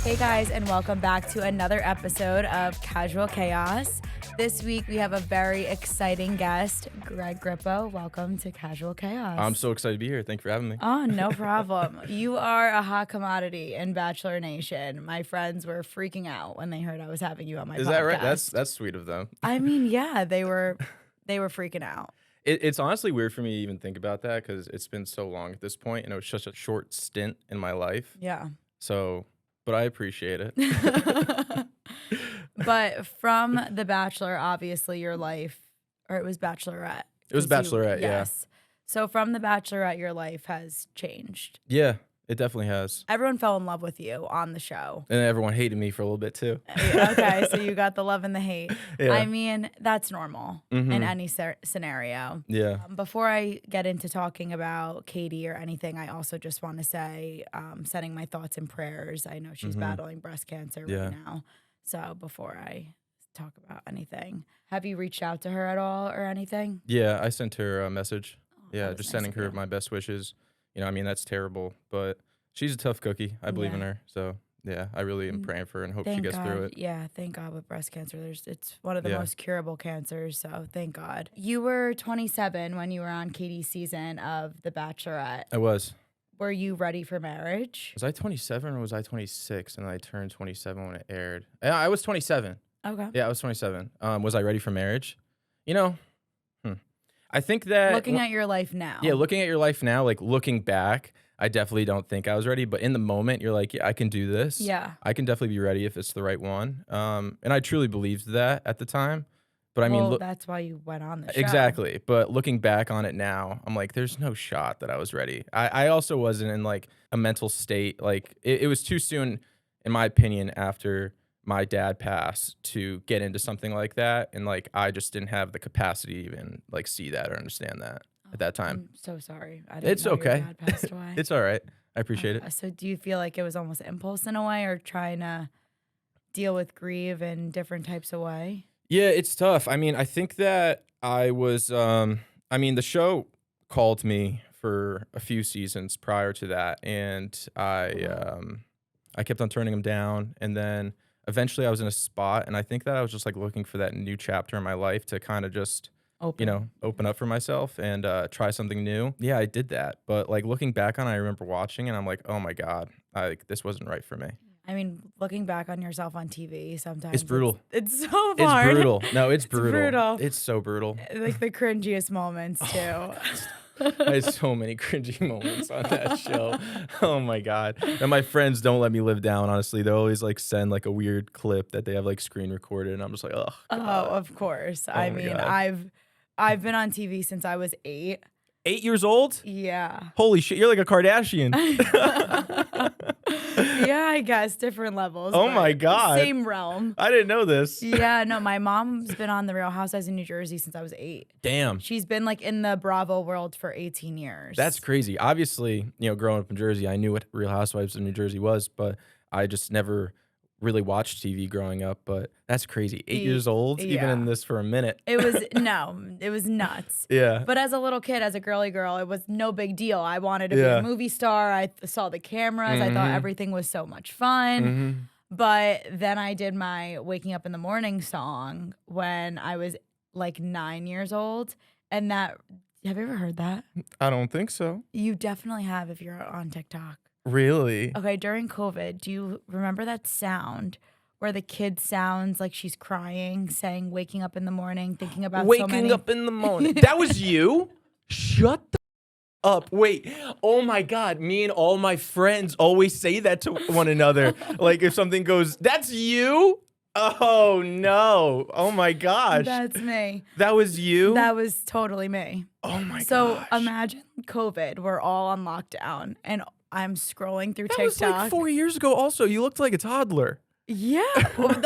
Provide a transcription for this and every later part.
Hey guys, and welcome back to another episode of Casual Chaos. This week we have a very exciting guest, Greg Grippo. Welcome to Casual Chaos. I'm so excited to be here. Thank you for having me. Oh, no problem. You are a hot commodity in Bachelor Nation. My friends were freaking out when they heard I was having you on my podcast. Is that right? That's sweet of them. I mean, yeah, they were freaking out. It's honestly weird for me to even think about that because it's been so long at this point, and it was such a short stint in my life. Yeah. So, but I appreciate it. But from The Bachelor, obviously your life, or it was Bachelorette. It was Bachelorette, yes. So from The Bachelorette, your life has changed. Yeah, it definitely has. Everyone fell in love with you on the show. And everyone hated me for a little bit too. Okay, so you got the love and the hate. Yeah. I mean, that's normal in any scenario. Yeah. Before I get into talking about Katie or anything, I also just want to say, sending my thoughts and prayers. I know she's battling breast cancer right now. So before I talk about anything, have you reached out to her at all or anything? Yeah, I sent her a message. That just was sending nice of her you. my best wishes. You know, I mean, that's terrible, but she's a tough cookie. I believe in her. So, yeah, I really am praying for her and hope she gets through it. Yeah, thank God with breast cancer. It's one of the most curable cancers, so thank God. You were 27 when you were on Katie's season of The Bachelorette. I was. Were you ready for marriage? Was I 27 or was I 26? And I turned 27 when it aired. Yeah, I was 27. Okay. Yeah, I was 27. Was I ready for marriage? You know, I think that Looking at your life now. Yeah, looking at your life now, like looking back, I definitely don't think I was ready. But in the moment, you're like, yeah, I can do this. Yeah. I can definitely be ready if it's the right one. And I truly believed that at the time. But I mean, that's why you went on the show. Exactly. But looking back on it now, I'm like, there's no shot that I was ready. I also wasn't in like a mental state. Like it was too soon, in my opinion, after my dad passed to get into something like that. And like, I just didn't have the capacity to even like see that or understand that at that time. I'm so sorry. I didn't It's know okay. Your dad passed away. It's all right. I appreciate it. So do you feel like it was almost impulse in a way, or trying to deal with grief in different types of way? Yeah, it's tough. I mean, I think that I was, the show called me for a few seasons prior to that, and I kept on turning them down, and then eventually I was in a spot, and I think that I was just like looking for that new chapter in my life to kind of just, open up for myself and try something new. Yeah, I did that, but like looking back on it, I remember watching, and I'm like, oh my God, this wasn't right for me. I mean, looking back on yourself on TV, sometimes It's brutal. It's so hard. It's brutal. No, it's brutal. brutal. It's so brutal. Like the cringiest moments too. I had so many cringy moments on that show. Oh my God. And my friends don't let me live down, honestly. They always like send like a weird clip that they have like screen recorded, and I'm just like, oh. Oh, of course. I mean, God. I've been on TV since I was 8. 8 years old? Yeah. Holy shit, you're like a Kardashian. Yeah, I guess different levels. Oh but my God. Same realm. I didn't know this. Yeah, no, my mom's been on The Real Housewives in New Jersey since I was 8. Damn. She's been like in the Bravo world for 18 years. That's crazy. Obviously, growing up in Jersey, I knew what Real Housewives of New Jersey was, but I just never really watched TV growing up. But that's crazy. 8 years old, even in this for a minute. It was nuts. Yeah. But as a little kid, as a girly girl, it was no big deal. I wanted to be a movie star. I saw the cameras. I thought everything was so much fun. But then I did my Waking Up in the Morning song when I was like 9 years old. And have you ever heard that? I don't think so. You definitely have if you're on TikTok. Really? Okay, during COVID, do you remember that sound where the kid sounds like she's crying, saying waking up in the morning, thinking about Waking up in the morning. That was you? Shut the up. Wait. Oh my God. Me and all my friends always say that to one another. Like if something goes, that's you? Oh no. Oh my gosh. That's me. That was you? That was totally me. Oh my gosh. So imagine COVID, we're all on lockdown and I'm scrolling through that TikTok. was like 4 years ago also. You looked like a toddler. Yeah. Well,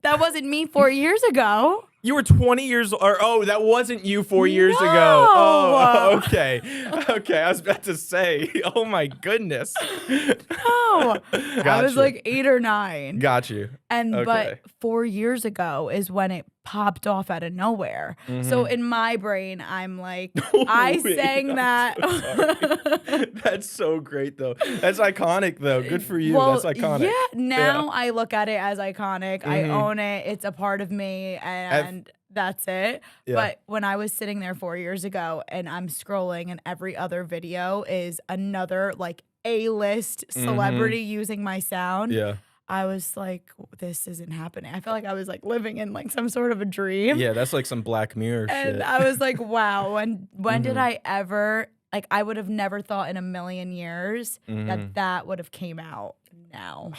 that wasn't me 4 years ago. You were 20 years that wasn't you 4 years ago. Oh, okay. Okay, I was about to say, oh my goodness. No. I was like 8 or 9. Got you. And Okay. but 4 years ago is when it popped off out of nowhere. So in my brain, I'm like, I Wait, sang I'm that. so sorry. That's so great, though. That's iconic, though. Good for you. Well, That's iconic. yeah, now I look at it as iconic. I own it. It's a part of me, and that's it. Yeah. But when I was sitting there 4 years ago and I'm scrolling and every other video is another like A-list celebrity using my sound, Yeah. I was like, this isn't happening. I felt like I was like living in like some sort of a dream. Yeah, that's like some Black Mirror And shit. I was like, wow, when did I ever, like, I would have never thought in a million years that would have came out now.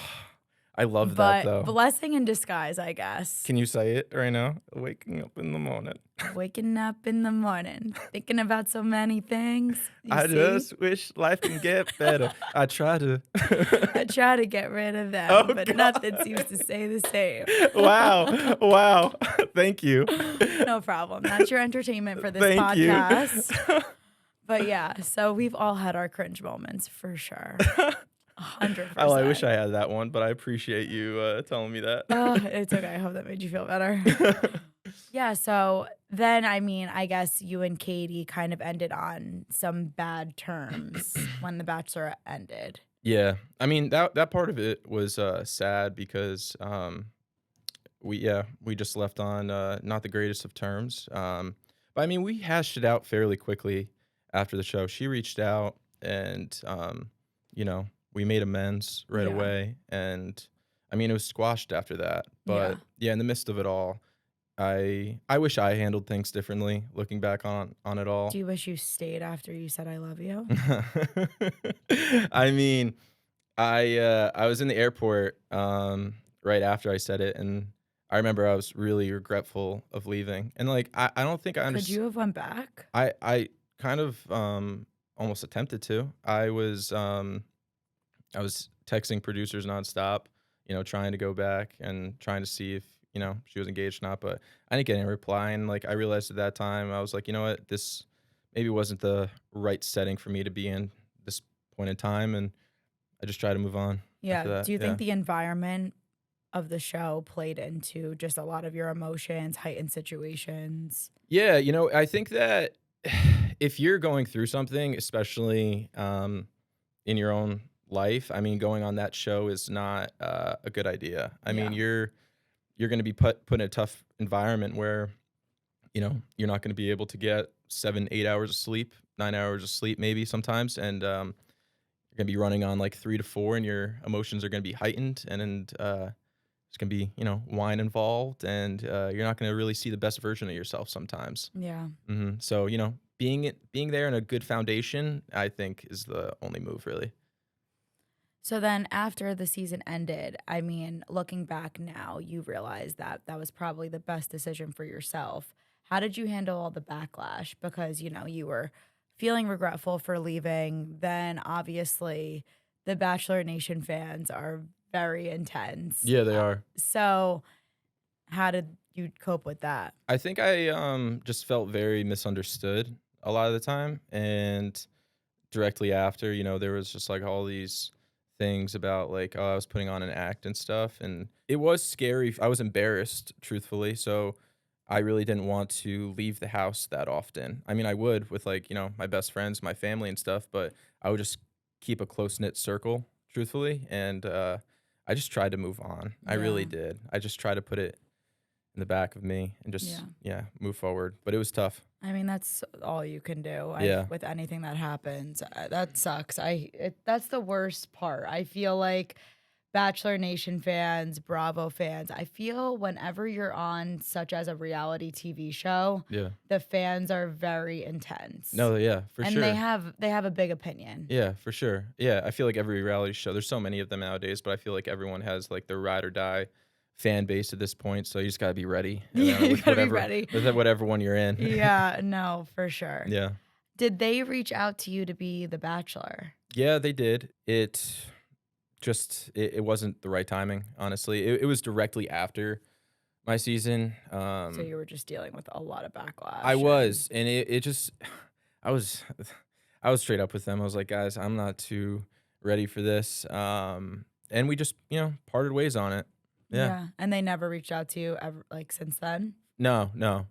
I love that, But though. blessing in disguise, I guess. Can you say it right now? Waking up in the morning. Waking up in the morning, thinking about so many things. I just wish life can get better. I try to. I try to get rid of them, Oh, but God. nothing seems to stay the same. Wow. Thank you. No problem. That's your entertainment for this Thank podcast. you. But yeah, so we've all had our cringe moments for sure. 100%. Oh, I wish I had that one, but I appreciate you telling me that. It's okay. I hope that made you feel better. Yeah, so then, I mean, I guess you and Katie kind of ended on some bad terms when The Bachelor ended. Yeah, I mean that part of it was sad because we just left on not the greatest of terms. But I mean we hashed it out fairly quickly after the show. She reached out and you know, we made amends right away, and I mean it was squashed after that. But yeah, in the midst of it all, I wish I handled things differently looking back on it all. Do you wish you stayed after you said I love you? I mean, I was in the airport right after I said it, and I remember I was really regretful of leaving. And like I don't think I Could understood. you have went back? I kind of almost attempted to. I was texting producers nonstop, you know, trying to go back and trying to see if, you know, she was engaged or not, but I didn't get any reply. And like I realized at that time, I was like, you know what, this maybe wasn't the right setting for me to be in this point in time, and I just tried to move on. Yeah. After that. Do you think the environment of the show played into just a lot of your emotions, heightened situations? Yeah, you know, I think that if you're going through something, especially in your own life, I mean, going on that show is not a good idea. I mean, you're going to be put in a tough environment where, you know, you're not going to be able to get 7-8 hours of sleep, 9 hours of sleep maybe sometimes, and you're going to be running on like 3 to 4, and your emotions are going to be heightened, and there's going to be, you know, wine involved, and you're not going to really see the best version of yourself sometimes. Yeah. So, you know, being there in a good foundation, I think, is the only move, really. So then after the season ended, I mean, looking back now, you realize that that was probably the best decision for yourself. How did you handle all the backlash? Because, you know, you were feeling regretful for leaving. Then obviously the Bachelor Nation fans are very intense. Yeah, they are. So how did you cope with that? I think I just felt very misunderstood a lot of the time, and directly after, you know, there was just like all these things about like, oh, I was putting on an act and stuff, and it was scary. I was embarrassed, truthfully, so I really didn't want to leave the house that often. I mean, I would with like, you know, my best friends, my family and stuff, but I would just keep a close-knit circle, truthfully, and I just tried to move on. I really did. I just tried to put it in the back of me and just move forward, but it was tough. I mean, that's all you can do. With anything that happens, that sucks. That's the worst part. I feel like Bachelor Nation fans, Bravo fans, I feel whenever you're on such as a reality TV show, the fans are very intense. No, yeah, for sure. And they have a big opinion. Yeah, for sure. Yeah, I feel like every reality show, there's so many of them nowadays, but I feel like everyone has like their ride or die fan base at this point, so you just gotta be ready. You gotta be ready with whatever one you're in. Yeah, no, for sure. Yeah. Did they reach out to you to be the Bachelor? Yeah, they did. It wasn't the right timing, honestly. It was directly after my season. So you were just dealing with a lot of backlash. I was, and it just, I was straight up with them. I was like, guys, I'm not too ready for this. And we just, you know, parted ways on it. Yeah. And they never reached out to you ever, like, since then? No, no.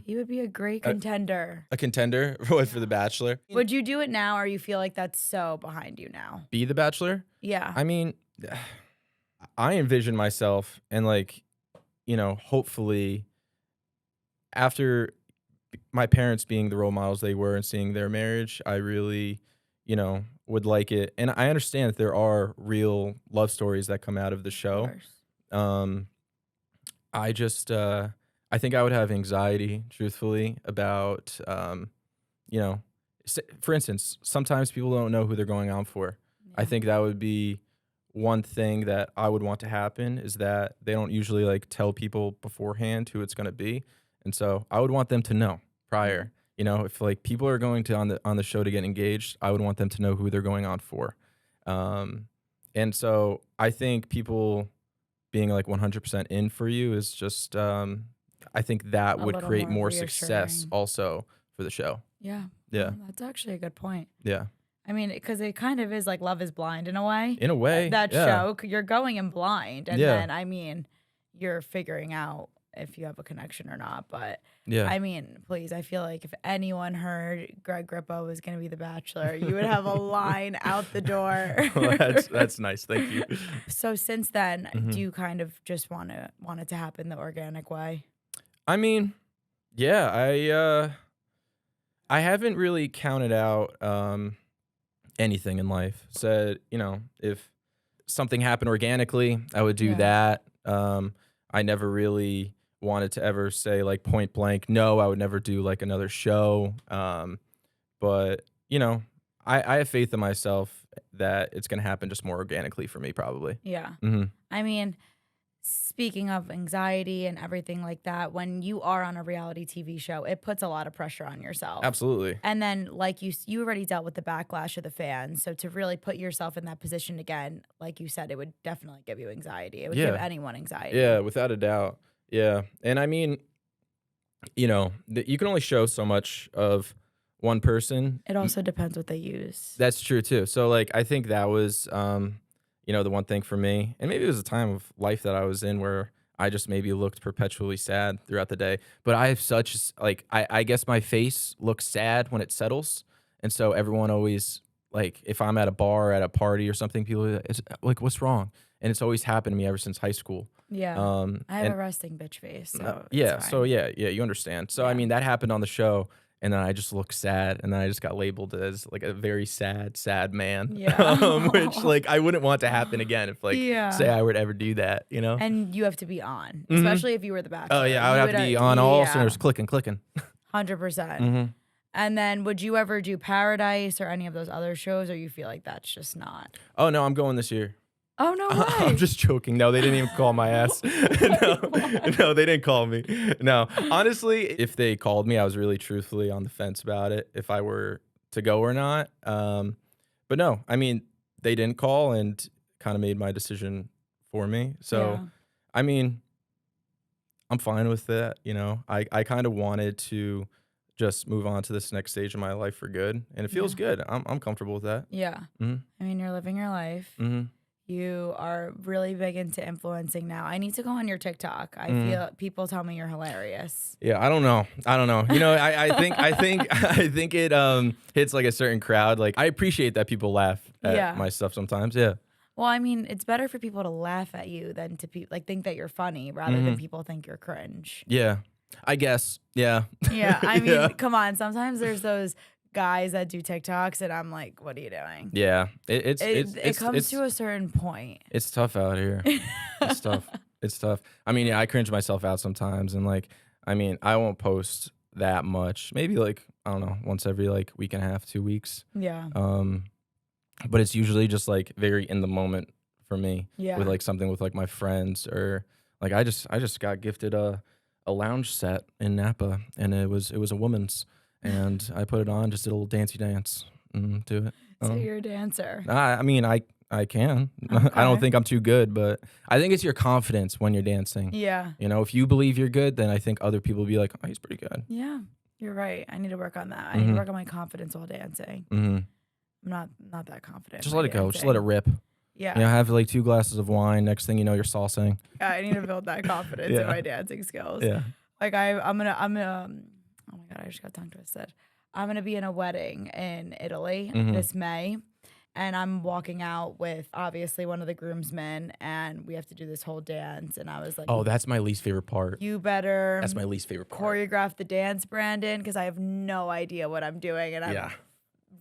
You would be a great contender. A contender for The Bachelor. Would you do it now, or you feel like that's so behind you now? Be The Bachelor? Yeah. I mean, I envision myself and like, hopefully after my parents being the role models they were and seeing their marriage, I really, would like it. And I understand that there are real love stories that come out of the show. I just, I think I would have anxiety, truthfully, about, for instance, sometimes people don't know who they're going on for. Yeah. I think that would be one thing that I would want to happen, is that they don't usually like tell people beforehand who it's going to be. And so I would want them to know prior. If like people are going to on the show to get engaged, I would want them to know who they're going on for. And so I think people being like 100% in for you is just, I think that would create more success also for the show. Yeah. Yeah. Well, that's actually a good point. Yeah. I mean, because it kind of is like Love is Blind in a way. In a way. That show, you're going in blind. And Yeah. then, I mean, you're figuring out if you have a connection or not. But, yeah. I mean, please, I feel like if anyone heard Greg Grippo was going to be The Bachelor, you would have a line out the door. Well, that's nice. Thank you. So since then, do you kind of just want it to happen the organic way? I mean, yeah, I haven't really counted out anything in life. Said, if something happened organically, I would do that. I never really wanted to ever say like point blank, no, I would never do like another show. But I have faith in myself that it's going to happen just more organically for me, probably. Yeah. Mm-hmm. I mean, speaking of anxiety and everything like that, when you are on a reality TV show, it puts a lot of pressure on yourself. Absolutely. And then, like you already dealt with the backlash of the fans. So to really put yourself in that position again, like you said, it would definitely give you anxiety. It would give anyone anxiety. Yeah, without a doubt. Yeah. And I mean, you can only show so much of one person. It also depends what they use. That's true too. So like, I think that was, the one thing for me, and maybe it was a time of life that I was in where I just maybe looked perpetually sad throughout the day. But I have such like, I guess my face looks sad when it settles. And so everyone always, like, if I'm at a bar, at a party or something, people are like, what's wrong? And it's always happened to me ever since high school. Yeah. I have a resting bitch face. So yeah. So yeah, you understand. So I mean, that happened on the show, and then I just looked sad, and then I just got labeled as like a very sad man. Yeah. Which like I wouldn't want to happen again if like say I were to ever do that, And you have to be on, especially if you were the Bachelor. Oh yeah, I would have to be on all cylinders, clicking. 100%. And then would you ever do Paradise or any of those other shows, or you feel like that's just not? Oh no, I'm going this year. Oh, no way. I'm just joking. No, they didn't even call my ass. No, they didn't call me. No, honestly, if they called me, I was really truthfully on the fence about it, if I were to go or not. But no, I mean, they didn't call and kind of made my decision for me. So, I mean, I'm fine with that. I kind of wanted to just move on to this next stage of my life for good. And it feels good. I'm comfortable with that. Yeah. Mm-hmm. I mean, you're living your life. Mm-hmm. You are really big into influencing now. I need to go on your TikTok. I feel people tell me you're hilarious. Yeah, I don't know. I think it hits like a certain crowd. Like I appreciate that people laugh at my stuff sometimes. Yeah. Well, I mean, it's better for people to laugh at you than to think that you're funny rather than people think you're cringe. Yeah, I guess. Yeah. Yeah. I mean, come on. Sometimes there's those guys that do TikToks, and I'm like, what are you doing? Yeah, it comes to a certain point. It's tough out here. It's tough. It's tough. I mean, I cringe myself out sometimes, and like, I mean, I won't post that much. Maybe like, I don't know, once every like week and a half, 2 weeks. Yeah. But it's usually just like very in the moment for me. Yeah. With like something with like my friends, or like I just got gifted a lounge set in Napa, and it was a woman's. And I put it on, just did a little dancey dance to it. So you're a dancer. I mean, I can. Okay. I don't think I'm too good, but I think it's your confidence when you're dancing. Yeah. If you believe you're good, then I think other people will be like, oh, he's pretty good. Yeah, you're right. I need to work on that. I need to work on my confidence while dancing. Mm-hmm. I'm not that confident. Just let it go. Just let it rip. Yeah. Have like 2 glasses of wine. Next thing you know, you're salsing. Yeah, I need to build that confidence in my dancing skills. Yeah. Like I'm gonna oh my God, I just got tongue twisted. I'm gonna be in a wedding in Italy this May. And I'm walking out with obviously one of the groomsmen, and we have to do this whole dance. And I was like, Oh, that's my least favorite part. you better That's my least favorite part. choreograph the dance, Brandon, because I have no idea what I'm doing. And I'm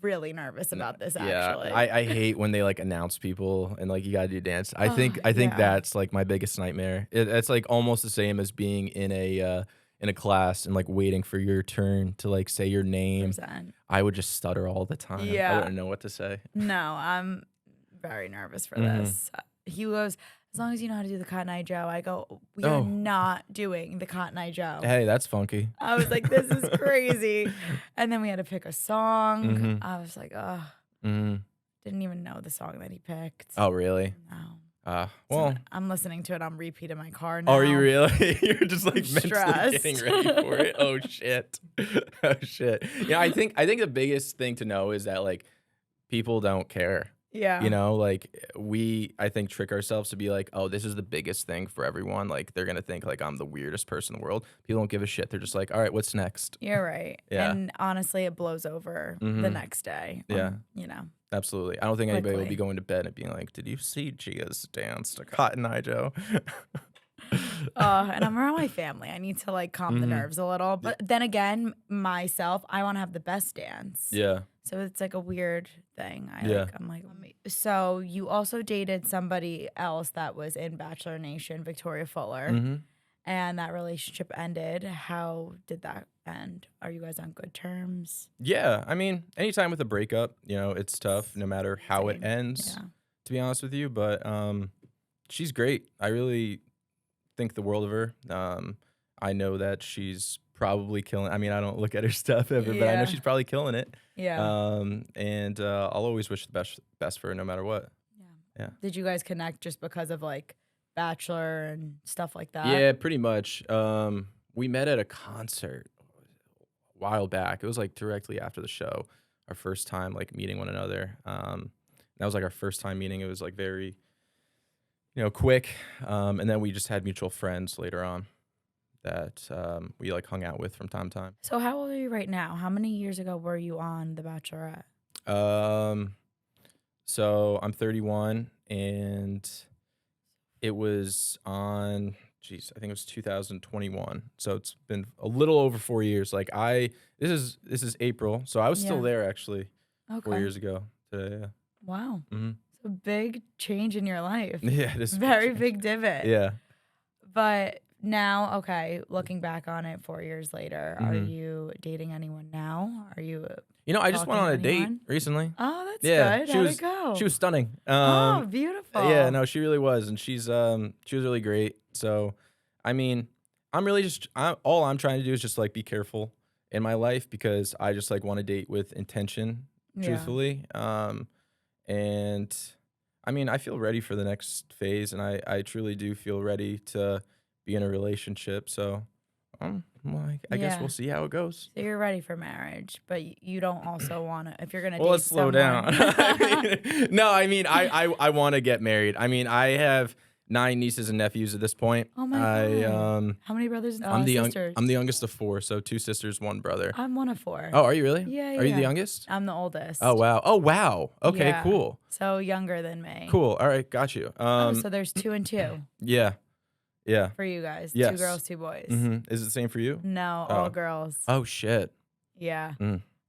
really nervous about this, actually. Yeah, I hate when they like announce people and like you gotta do dance. I think that's like my biggest nightmare. It's like almost the same as being in a class and like waiting for your turn to like say your name. 100%. I would just stutter all the time. Yeah. I wouldn't know what to say. No, I'm very nervous for this. He goes, as long as you know how to do the Cotton Eye Joe. I go, we are not doing the Cotton Eye Joe. Hey, that's funky. I was like, this is crazy. And then we had to pick a song. I was like, oh, didn't even know the song that he picked. Oh, really? No. Well, So I'm listening to it on repeat in my car now. are you really? You're just like mentally stressed. getting ready for it. Oh shit. Oh shit. Yeah, I think the biggest thing to know is that like people don't care. Yeah. You know, like I think trick ourselves to be like, oh, this is the biggest thing for everyone. Like they're gonna think like I'm the weirdest person in the world. People don't give a shit. They're just like, all right, what's next? You're right. Yeah. And honestly, it blows over the next day. Yeah. You know. Absolutely. I don't think anybody will Quickly. be going to bed and being like, did you see Gia's dance to Cotton Eye Joe? And I'm around my family. I need to like calm the nerves a little. But then again, myself, I want to have the best dance. Yeah. So it's like a weird thing. Yeah. I'm like, so you also dated somebody else that was in Bachelor Nation, Victoria Fuller, and that relationship ended. How did that end? Are you guys on good terms? Yeah. I mean, anytime with a breakup, you know, it's tough no matter how it ends, to be honest with you. But she's great. I really think the world of her. I know that she's probably killing. I mean, I don't look at her stuff ever, but I know she's probably killing it. Yeah. And I'll always wish the best for her no matter what. Yeah. Did you guys connect just because of like Bachelor and stuff like that? Yeah, pretty much. We met at a concert a while back. It was like directly after the show. Our first time like meeting one another. That was like our first time meeting. It was like very, quick. And then we just had mutual friends later on that we like hung out with from time to time. So how old are you right now? How many years ago were you on The Bachelorette? So I'm 31 and it was on, I think it was 2021. So it's been a little over 4 years. Like this is April. So I was still there actually 4 years ago today. Yeah. Wow. It's a big change in your life. Yeah, this is very big divot. Yeah. But now, okay, looking back on it 4 years later, are you dating anyone now? Are you I just went on a date recently. Oh, that's good. How'd it go? She was stunning. Oh, beautiful. Yeah, no, she really was. And she was really great. So, I mean, I'm really all I'm trying to do is just like be careful in my life because I just like want to date with intention, truthfully. And I mean, I feel ready for the next phase and I truly do feel ready to be in a relationship. So, I guess we'll see how it goes. So you're ready for marriage, but you don't also want to, if you're going to let's slow down. No, I mean, I want to get married. I mean, I have 9 nieces and nephews at this point. Oh my God. How many brothers and sisters? I'm the youngest of 4, so 2 sisters, 1 brother. I'm one of 4. Oh, are you really? Yeah. Are you the youngest? I'm the oldest. Oh, wow. Okay, cool. So younger than me. Cool. All right, got you. So there's 2 and 2. Yeah. For you guys. Yes. 2 girls, 2 boys. Is it the same for you? No, all girls. Oh, shit. Yeah.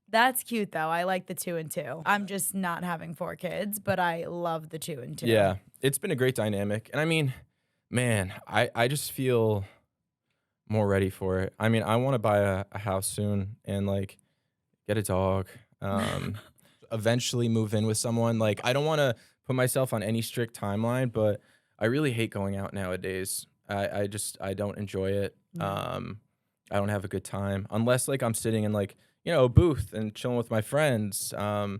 That's cute, though. I like the 2 and 2. I'm just not having 4 kids, but I love the 2 and 2. Yeah. It's been a great dynamic. And I mean, man, I just feel more ready for it. I mean, I want to buy a house soon and like get a dog. Eventually move in with someone. Like, I don't want to put myself on any strict timeline, but I really hate going out nowadays. I don't enjoy it. I don't have a good time unless like I'm sitting in like, a booth and chilling with my friends and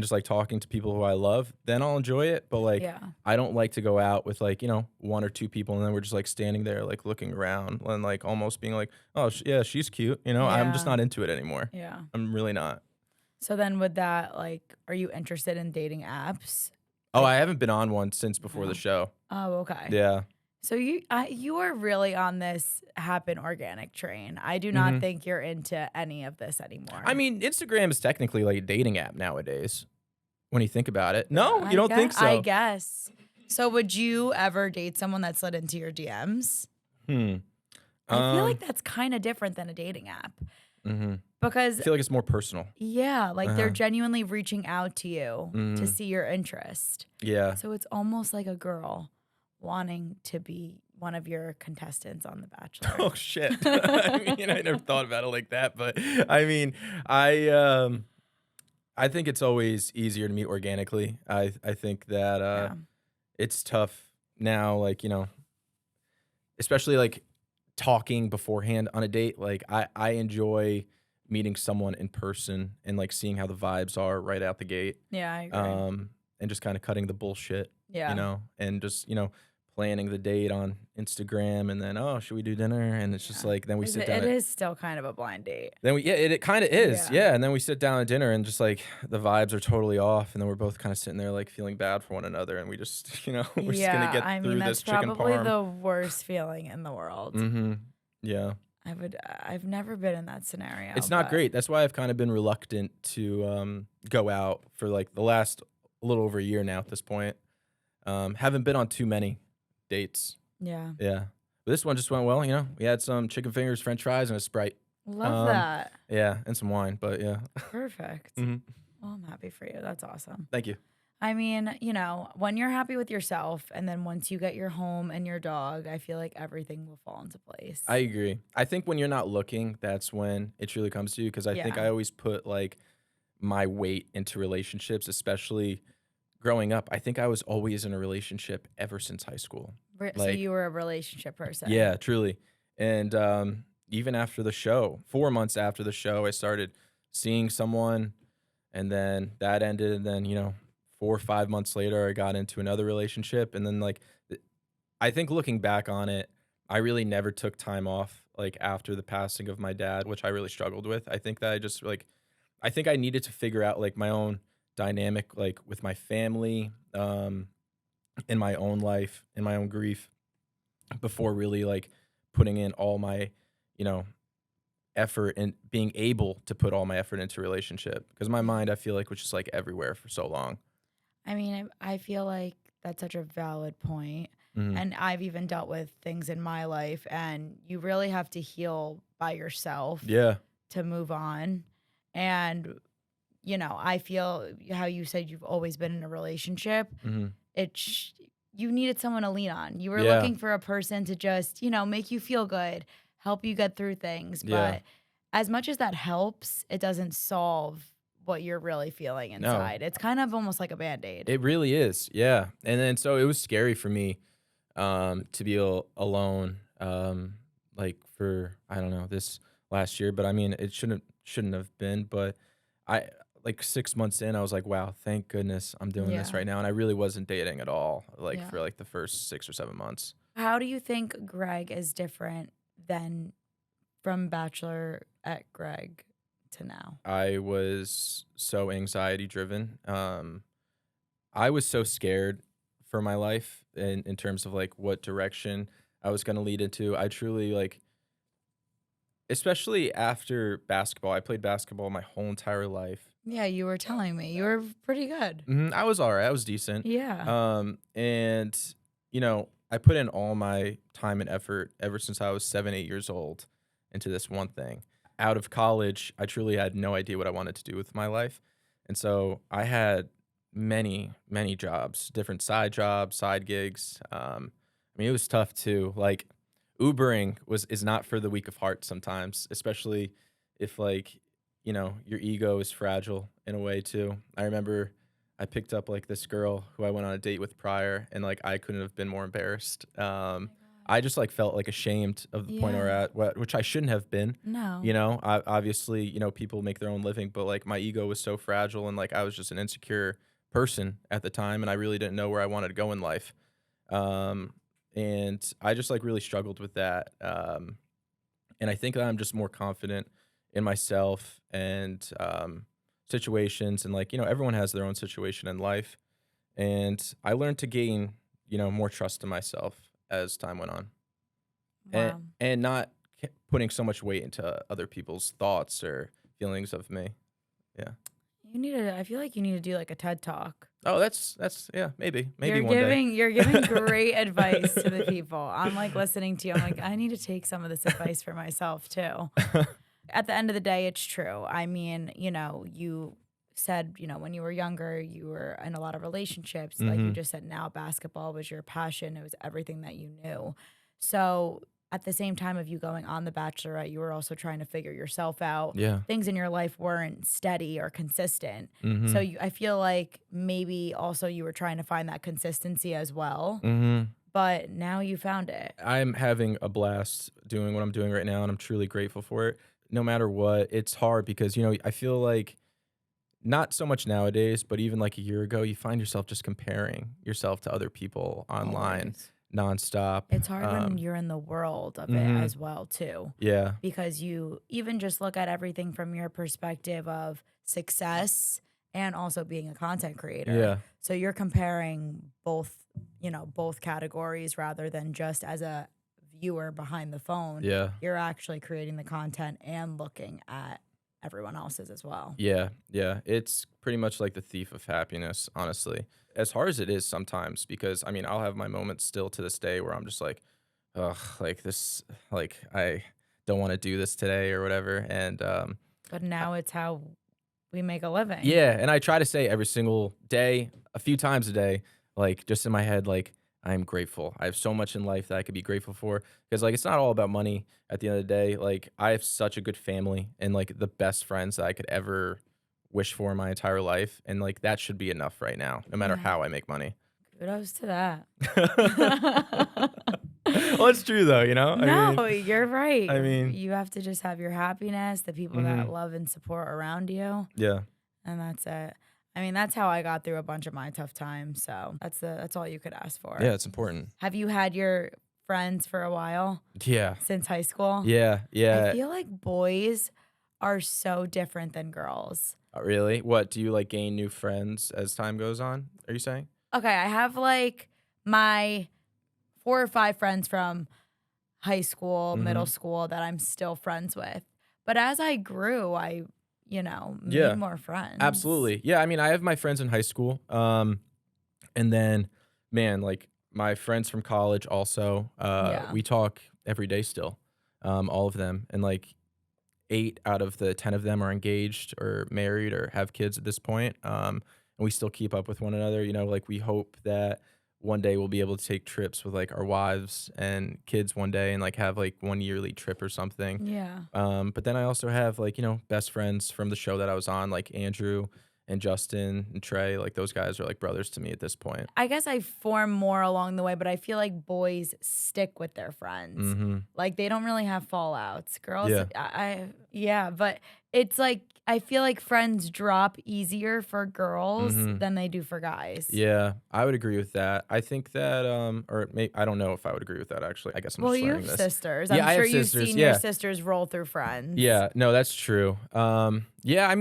just like talking to people who I love, then I'll enjoy it. But like, I don't like to go out with like, 1 or 2 people and then we're just like standing there, like looking around and like almost being like, oh yeah, she's cute. I'm just not into it anymore. Yeah. I'm really not. So then with that, like, are you interested in dating apps? Oh, I haven't been on one since before the show. Oh, okay. Yeah. So you are really on this happen organic train. I do not think you're into any of this anymore. I mean, Instagram is technically like a dating app nowadays when you think about it. No, you don't think so? I guess. So would you ever date someone that slid into your DMs? I feel like that's kind of different than a dating app. Because I feel like it's more personal. Yeah, like they're genuinely reaching out to you to see your interest. Yeah. So it's almost like a girl wanting to be one of your contestants on The Bachelor. Oh shit. I mean, I never thought about it like that, but I mean, I think it's always easier to meet organically. I think that it's tough now, like, especially like talking beforehand on a date. Like I enjoy meeting someone in person and like seeing how the vibes are right out the gate. Yeah, I agree. And just kind of cutting the bullshit. Yeah. And just, planning the date on Instagram and then, oh, should we do dinner? And it's just like, then we sit down. It is still kind of a blind date. Then it kind of is. Yeah. And then we sit down at dinner and just like the vibes are totally off. And then we're both kind of sitting there like feeling bad for one another. And we just, we're just going to get through this chicken parm. That's probably the worst feeling in the world. Yeah. I've never been in that scenario. It's not great. That's why I've kind of been reluctant to go out for like the last a little over a year now at this point. Haven't been on too many dates. Yeah. Yeah. But this one just went well, We had some chicken fingers, French fries, and a Sprite. Love that. Yeah, and some wine, but yeah. Perfect. Well, I'm happy for you. That's awesome. Thank you. I mean, when you're happy with yourself and then once you get your home and your dog, I feel like everything will fall into place. I agree. I think when you're not looking, that's when it truly comes to you because I think I always put like my weight into relationships, especially growing up. I think I was always in a relationship ever since high school. So you were a relationship person. Yeah, truly. And even after the show, 4 months after the show, I started seeing someone and then that ended. And then, 4 or 5 months later, I got into another relationship. And then like, I think looking back on it, I really never took time off like after the passing of my dad, which I really struggled with. I think that I think I needed to figure out like my own dynamic, like with my family, in my own life, in my own grief, before really like putting in all my, effort and being able to put all my effort into a relationship. Because my mind, I feel like, was just like everywhere for so long. I mean, I feel like that's such a valid point. And I've even dealt with things in my life, and you really have to heal by yourself to move on. And I feel how you said you've always been in a relationship. You needed someone to lean on. You were looking for a person to just, make you feel good, help you get through things. But as much as that helps, it doesn't solve what you're really feeling inside. No. It's kind of almost like a Band-Aid. It really is. Yeah. And then so it was scary for me to be alone like for, I don't know, this last year. But I mean, it shouldn't have been. But like 6 months in, I was like, wow, thank goodness I'm doing this right now. And I really wasn't dating at all, for like the first 6 or 7 months. How do you think Greg is different than from Bachelorette Greg to now? I was so anxiety driven. I was so scared for my life in terms of like what direction I was going to lead into. I truly like, especially after basketball, I played basketball my whole entire life. Yeah, you were telling me. You were pretty good. I was all right. I was decent. Yeah. And, I put in all my time and effort ever since I was 7, 8 years old into this one thing. Out of college, I truly had no idea what I wanted to do with my life. And so I had many, many jobs, different side jobs, side gigs. I mean, it was tough too. Like Ubering is not for the weak of heart sometimes, especially if like, your ego is fragile in a way too. I remember I picked up like this girl who I went on a date with prior, and like I couldn't have been more embarrassed. I just like felt like ashamed of the point we're at, which I shouldn't have been. No. Obviously, people make their own living, but like my ego was so fragile, and like I was just an insecure person at the time, and I really didn't know where I wanted to go in life. And I just like really struggled with that. And I think that I'm just more confident in myself and situations, and like, everyone has their own situation in life. And I learned to gain, more trust in myself. as time went on, Wow. and not putting so much weight into other people's thoughts or feelings of me. Yeah. I feel like you need to do like a TED talk. Oh, that's yeah, maybe You're one day. you're giving great advice to the people. I'm like listening to you. I'm like, I need to take some of this advice for myself too. At the end of the day, it's true. I mean, you said, when you were younger, you were in a lot of relationships. Like you just said, now basketball was your passion. It was everything that you knew. So at the same time of you going on The Bachelorette, you were also trying to figure yourself out. Yeah. Things in your life weren't steady or consistent. So I feel like maybe also you were trying to find that consistency as well. But now you found it. I'm having a blast doing what I'm doing right now, and I'm truly grateful for it. No matter what, it's hard because, I feel like not so much nowadays, but even like a year ago, you find yourself just comparing yourself to other people online nonstop. It's hard when you're in the world of it as well, too. Yeah. Because you even just look at everything from your perspective of success and also being a content creator. Yeah. So you're comparing both categories rather than just as a viewer behind the phone. Yeah. You're actually creating the content and looking at everyone else's as well. Yeah. Yeah. It's pretty much like the thief of happiness, honestly. As hard as it is sometimes, because I'll have my moments still to this day where I'm just like, ugh, like this, like I don't want to do this today or whatever. And but now it's how we make a living. yeah, and I try to say every single day, a few times a day, like just in my head, like I'm grateful. I have so much in life that I could be grateful for, because like it's not all about money at the end of the day. Like I have such a good family and like the best friends that I could ever wish for in my entire life, and like that should be enough right now, no matter how I make money. Kudos to that. Well, it's true though, No, you're right. I mean, you have to just have your happiness, the people that love and support around you, yeah, and that's it. That's how I got through a bunch of my tough times. So that's all you could ask for. yeah, it's important. Have you had your friends for a while? Yeah, Since high school? yeah. I feel like boys are so different than girls. Really? What, do you like gain new friends as time goes on? Are you saying? Okay, I have like my 4 or 5 friends from high school, middle school that I'm still friends with. But as I grew, I, made more friends. Absolutely. Yeah, I have my friends in high school. And then, man, like my friends from college also, we talk every day still, all of them. And like 8 out of the 10 of them are engaged or married or have kids at this point. And we still keep up with one another. Like we hope that one day we'll be able to take trips with like our wives and kids one day and like have like one yearly trip or something. Yeah. But then I also have like, best friends from the show that I was on, like Andrew and Justin and Trey. Like those guys are like brothers to me at this point. I guess I form more along the way, but I feel like boys stick with their friends. Like they don't really have fallouts. Girls, but it's like I feel like friends drop easier for girls than they do for guys. Yeah, I would agree with that. I think that, I don't know if I would agree with that actually. I guess I'm just you learning have this. sisters. Yeah, I'm I sure have you've sisters, seen yeah. your sisters roll through friends. Yeah, no, that's true. Yeah,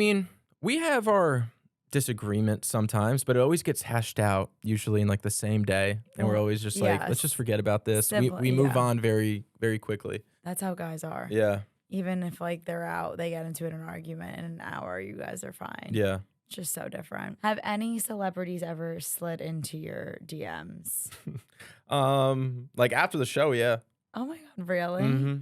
we have our disagreements sometimes, but it always gets hashed out usually in like the same day, and we're always just like, let's just forget about this. We move on very, very quickly. That's how guys are. Yeah. Even if like they're out, they get into an argument in an hour, you guys are fine. Yeah. It's just so different. Have any celebrities ever slid into your DMs? Like after the show, yeah. Oh my God, really?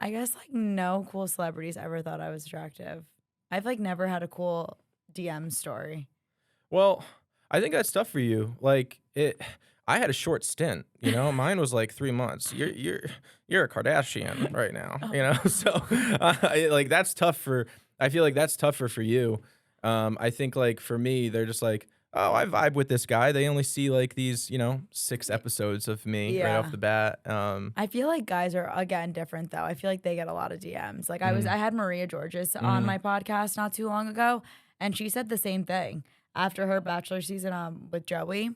I guess like no cool celebrities ever thought I was attractive. I've like never had a cool DM story. Well, I think that's tough for you. Like I had a short stint, mine was like 3 months. You're a Kardashian right now, so like that's tough I feel like that's tougher for you. I think like for me, they're just like, oh, I vibe with this guy. They only see like these, 6 episodes of me right off the bat. I feel like guys are again different though. I feel like they get a lot of DMs. Like I had Maria Georges on my podcast not too long ago, and she said the same thing after her Bachelor season with Joey.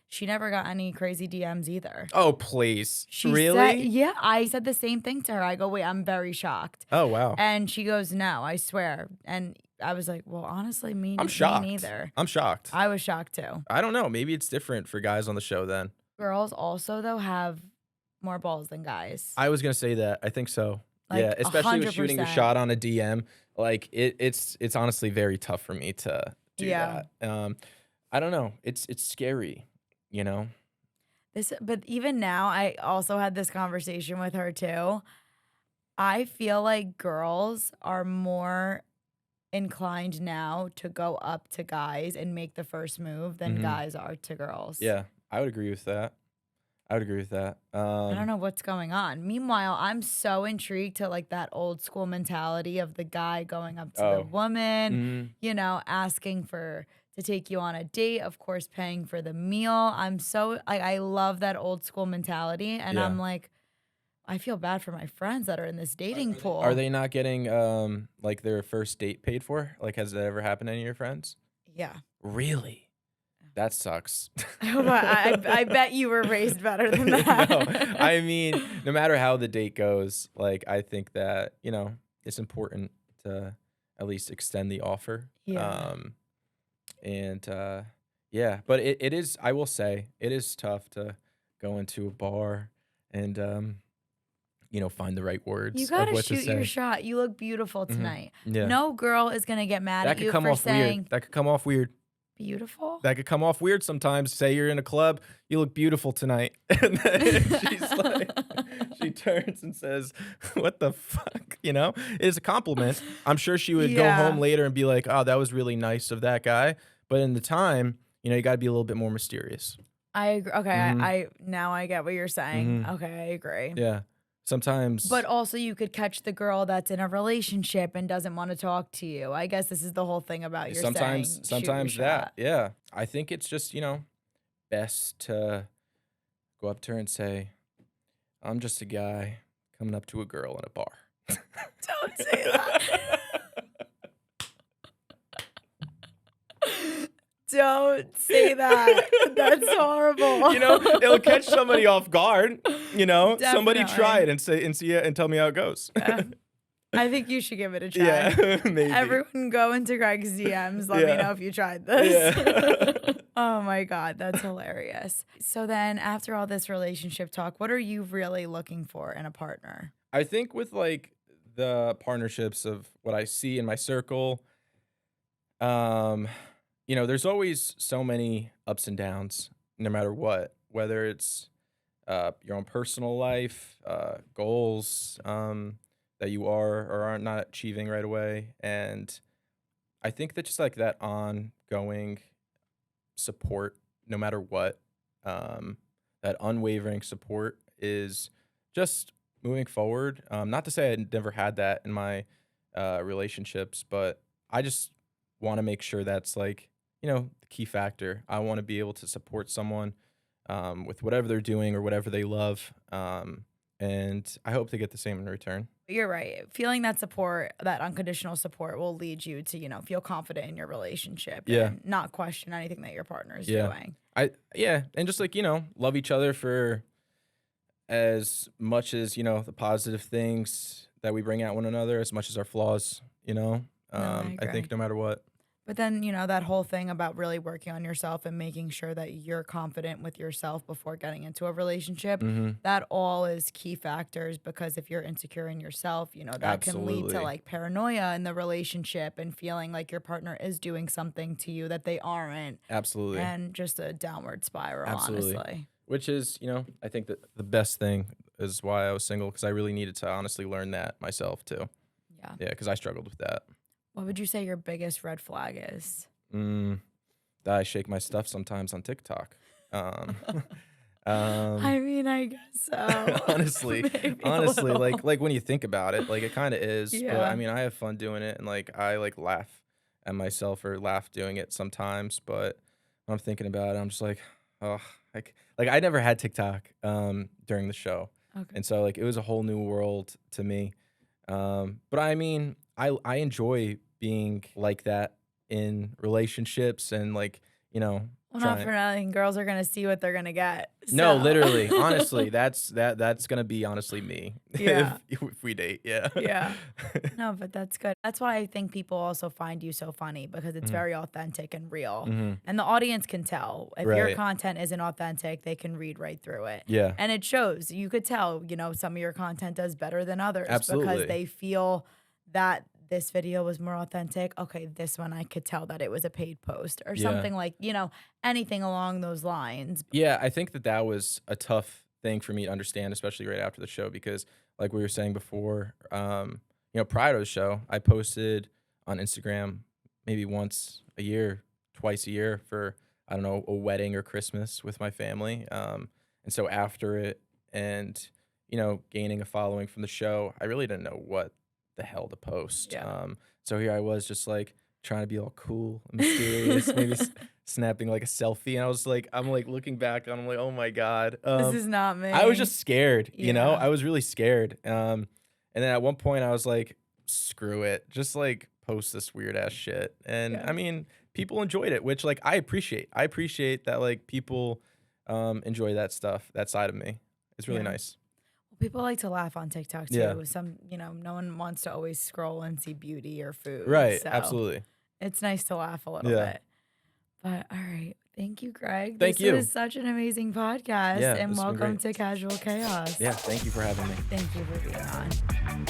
She never got any crazy DMs either. Oh, please. Really? Yeah, I said the same thing to her. I go, wait, I'm very shocked. Oh, wow. And she goes, no, I swear. And I was like, well, honestly, I'm shocked. Me neither. I'm shocked. I was shocked too. I don't know. Maybe it's different for guys on the show then. Girls also, though, have more balls than guys. I was gonna say that. I think so. Like, Yeah, especially with shooting your 100%. shot on a DM. Like it's honestly very tough for me to do Yeah. that. I don't know. It's scary, you know. But even now, I also had this conversation with her too. I feel like girls are more inclined now to go up to guys and make the first move than guys are to girls. Yeah, I would agree with that. I would agree with that. I don't know what's going on. Meanwhile, I'm so intrigued to like that old school mentality of the guy going up to the woman, you know, asking to take you on a date, of course, paying for the meal. I'm so I love that old school mentality, and I'm like, I feel bad for my friends that are in this dating pool. Are they not getting like their first date paid for? Like, has that ever happened to any of your friends? Yeah. Really? That sucks. I bet you were raised better than that. No, I mean, no matter how the date goes, like I think that, you know, it's important to at least extend the offer. Yeah. Yeah, but it is, I will say, it is tough to go into a bar and you know, find the right words You of gotta what to shoot say. your shot. You look beautiful tonight. Yeah. No girl is gonna get mad That at could you come for off saying weird. That could come off weird. beautiful. That could come off weird sometimes. Say you're in a club, you look beautiful tonight. And then she's like, she turns and says, what the fuck? You know, it is a compliment. I'm sure she would go home later and be like, oh, that was really nice of that guy. But in the time, you know, you got to be a little bit more mysterious. I agree. Okay, I now I get what you're saying. Okay, I agree. Yeah. Sometimes. But also you could catch the girl that's in a relationship and doesn't want to talk to you. I guess this is the whole thing about your sometimes saying, shoot your that. shot. Yeah. I think it's just, you know, best to go up to her and say, I'm just a guy coming up to a girl in a bar. Don't say that. Don't say that. That's horrible. You know, it'll catch somebody off guard. You know, somebody Definitely. try it and see it and tell me how it goes. I think you should give it a try. Yeah, maybe. Everyone go into Greg's DMs. Let me know if you tried this. Yeah. Oh my God, that's hilarious. So then after all this relationship talk, what are you really looking for in a partner? I think with like the partnerships of what I see in my circle, you know, there's always so many ups and downs, no matter what, whether it's your own personal life, goals that you are or aren't not achieving right away. And I think that just like that ongoing support, no matter what, that unwavering support is just moving forward. Not to say I never had that in my relationships, but I just want to make sure that's like, you know, the key factor. I want to be able to support someone with whatever they're doing or whatever they love. And I hope to get the same in return. You're right. Feeling that support, that unconditional support will lead you to, you know, feel confident in your relationship and not question anything that your partner is doing. And just like, you know, love each other for as much as, you know, the positive things that we bring out one another, as much as our flaws, you know. I think no matter what. But then, you know, that whole thing about really working on yourself and making sure that you're confident with yourself before getting into a relationship, that all is key factors, because if you're insecure in yourself, you know, that can lead to like paranoia in the relationship and feeling like your partner is doing something to you that they aren't. Absolutely. And just a downward spiral, honestly. Which is, you know, I think that the best thing is why I was single, because I really needed to honestly learn that myself too. Yeah, because I struggled with that. What would you say your biggest red flag is? That I shake my stuff sometimes on TikTok. I mean, I guess so. honestly, like when you think about it, like it kind of is. Yeah. But I mean, I have fun doing it, and like I like laugh at myself or laugh doing it sometimes. But when I'm thinking about it, I'm just like, oh, like I never had TikTok during the show, and so like it was a whole new world to me. But I mean, I enjoy being like that in relationships and like, you know, Well, not for nothing. Girls are gonna see what they're gonna get. No, so. literally, honestly, that's gonna be honestly me. Yeah. if we date, yeah. Yeah. No, but that's good. That's why I think people also find you so funny because it's very authentic and real. And the audience can tell. If your Right. content isn't authentic, they can read right through it. Yeah. And it shows. You could tell, some of your content does better than others Absolutely. because they feel that this video was more authentic. Okay, this one I could tell that it was a paid post or something like, anything along those lines. Yeah, I think that was a tough thing for me to understand, especially right after the show, because like we were saying before, prior to the show, I posted on Instagram maybe once a year, twice a year for, I don't know, a wedding or Christmas with my family. And so after it and, gaining a following from the show, I really didn't know what the hell to post. Yeah. So here I was just like trying to be all cool, mysterious, maybe snapping like a selfie. And I was like, I'm like looking back and I'm like, oh my God. This is not me. I was just scared, Yeah. I was really scared. And then at one point I was like, screw it. Just like post this weird ass shit. And Yeah. I mean, people enjoyed it, which like I appreciate. I appreciate that like people enjoy that stuff, that side of me. It's really nice. People like to laugh on TikTok too. Yeah. Some, no one wants to always scroll and see beauty or food. Right. So Absolutely. it's nice to laugh a little bit. But all right. Thank you, Greg. Thank you. This was such an amazing podcast. Yeah, and this has been welcome great. to Casual Chaos. Yeah. Thank you for having me. Thank you for being on.